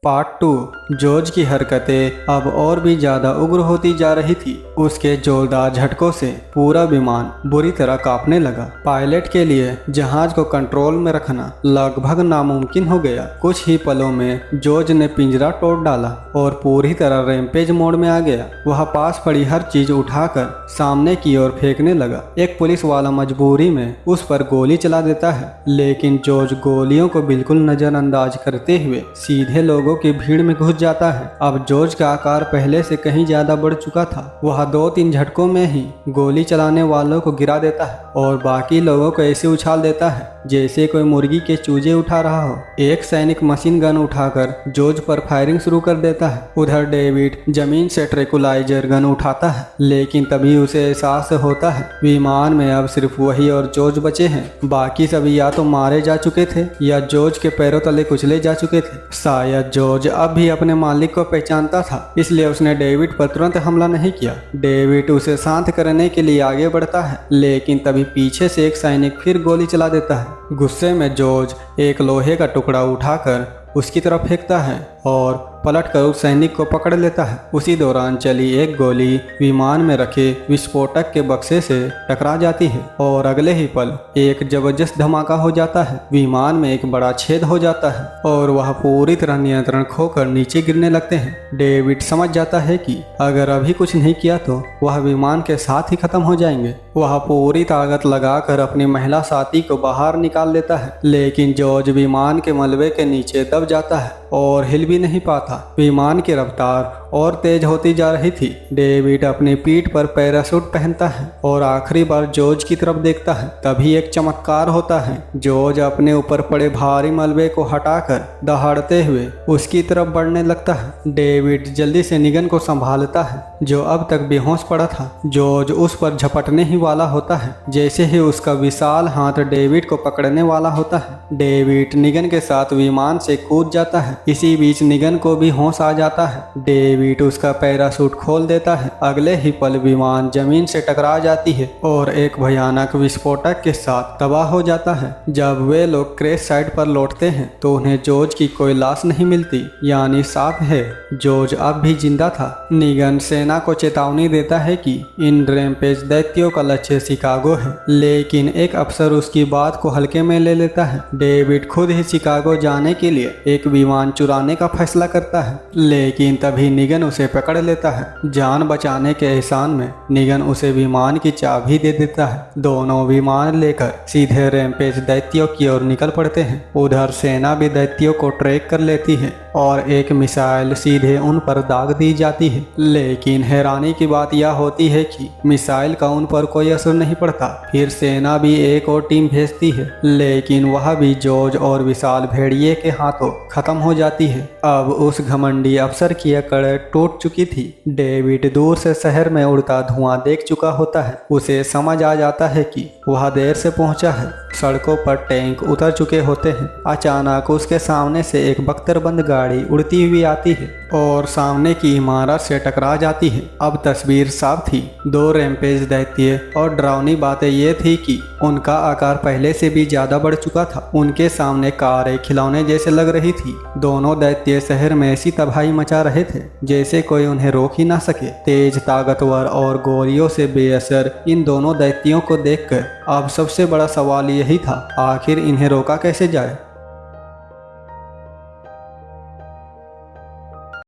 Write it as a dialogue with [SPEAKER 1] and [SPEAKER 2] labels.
[SPEAKER 1] Part 2। George की हरकतें अब और भी ज्यादा उग्र होती जा रही थी। उसके जोरदार झटकों से पूरा विमान बुरी तरह कांपने लगा। पायलट के लिए जहाज को कंट्रोल में रखना लगभग नामुमकिन हो गया। कुछ ही पलों में जॉर्ज ने पिंजरा तोड़ डाला और पूरी तरह रैम्पेज मोड में आ गया। वह पास पड़ी हर चीज उठाकर सामने की ओर फेंकने लगा। एक पुलिस वाला मजबूरी में उस पर गोली चला देता है, लेकिन जॉर्ज गोलियों को बिल्कुल नजरअंदाज करते हुए सीधे लोगों की भीड़ में घुस जाता है। अब जॉर्ज का आकार पहले से कहीं ज्यादा बढ़ चुका था। वह 2-3 झटकों में ही गोली चलाने वालों को गिरा देता है और बाकी लोगों को ऐसे उछाल देता है जैसे कोई मुर्गी के चूजे उठा रहा हो। एक सैनिक मशीन गन उठाकर जॉर्ज पर फायरिंग शुरू कर देता है। उधर डेविड जमीन से ट्रैंक्विलाइजर गन उठाता है, लेकिन तभी उसे एहसास होता है विमान में अब सिर्फ वही और जॉर्ज बचे हैं। बाकी सभी या तो मारे जा चुके थे या जॉर्ज के पैरों तले कुचले जा चुके थे। शायद जॉर्ज अब भी अपने मालिक को पहचानता था, इसलिए उसने डेविड पर तुरंत हमला नहीं किया। डेविड उसे शांत करने के लिए आगे बढ़ता है, लेकिन तभी पीछे से एक सैनिक फिर गोली चला देता है। गुस्से में जॉर्ज एक लोहे का टुकड़ा उठाकर उसकी तरफ फेंकता है और पलटकर उस सैनिक को पकड़ लेता है। उसी दौरान चली एक गोली विमान में रखे विस्फोटक के बक्से से टकरा जाती है और अगले ही पल एक जबरदस्त धमाका हो जाता है। विमान में एक बड़ा छेद हो जाता है और वह पूरी तरह नियंत्रण खोकर नीचे गिरने लगते हैं। डेविड समझ जाता है कि अगर अभी कुछ नहीं किया तो वह विमान के साथ ही खत्म हो जाएंगे। वह पूरी ताकत लगाकर अपनी महिला साथी को बाहर निकाल लेता है, लेकिन जॉर्ज विमान के मलबे के नीचे दब जाता है और हिल भी नहीं पाता। विमान की रफ्तार और तेज होती जा रही थी। डेविड अपनी पीठ पर पैराशूट पहनता है और आखिरी बार जॉर्ज की तरफ देखता है। तभी एक चमत्कार होता है। जॉर्ज अपने ऊपर पड़े भारी मलबे को हटाकर दहाड़ते हुए उसकी तरफ बढ़ने लगता है। डेविड जल्दी से निगन को संभालता है, जो अब तक बेहोश पड़ा था। जॉर्ज उस पर झपटने ही वाला होता है जैसे ही उसका विशाल हाथ डेविड को पकड़ने वाला होता है। डेविड निगन के साथ विमान से कूद जाता है। इसी बीच निगन को भी होश आ जाता है। डेविड उसका पैराशूट खोल देता है। अगले ही पल विमान जमीन से टकरा जाती है और एक भयानक विस्फोटक के साथ तबाह हो जाता है। जब वे लोग क्रैश साइट पर लौटते हैं तो उन्हें जॉर्ज की कोई लाश नहीं मिलती, यानी साफ है जॉर्ज अब भी जिंदा था। निगन सेना को चेतावनी देता है कि इन रैम्पेज दैत्यों का लक्ष्य शिकागो है, लेकिन एक अफसर उसकी बात को हल्के में ले लेता है। डेविड खुद ही शिकागो जाने के लिए एक विमान चुराने का फैसला करता है, लेकिन तभी निगन उसे पकड़ लेता है। जान बचाने के एहसान में निगन उसे विमान की चाबी दे देता है। दोनों विमान लेकर सीधे रैम्पेज दैत्यों की ओर निकल पड़ते हैं। उधर सेना भी दैत्यों को ट्रैक कर लेती है और एक मिसाइल सीधे उन पर दाग दी जाती है, लेकिन हैरानी की बात यह होती है कि मिसाइल का उन पर कोई असर नहीं पड़ता। फिर सेना भी एक और टीम भेजती है, लेकिन वह भी जॉर्ज और विशाल भेड़िए के हाथों खत्म हो जाती है। अब उस घमंडी अफसर की अकड़ टूट चुकी थी। डेविड दूर से शहर में उड़ता धुआं देख चुका होता है। उसे समझ आ जाता है कि वह देर से पहुंचा है। सड़कों पर टैंक उतर चुके होते हैं। अचानक उसके सामने से एक बख्तरबंद गाड़ी उड़ती हुई आती है और सामने की इमारत से टकरा जाती है। अब तस्वीर साफ थी। 2 रैम्पेज दैत्य, और डरावनी बातें ये थी कि उनका आकार पहले से भी ज्यादा बढ़ चुका था। उनके सामने कारें खिलौने जैसे लग रही थी। दोनों दैत्य शहर में ऐसी तबाही मचा रहे थे जैसे कोई उन्हें रोक ही ना सके। तेज, ताकतवर और गोलियों से बेअसर इन दोनों दैत्यों को देखकर अब सबसे बड़ा सवाल यही था, आखिर इन्हें रोका कैसे जाए।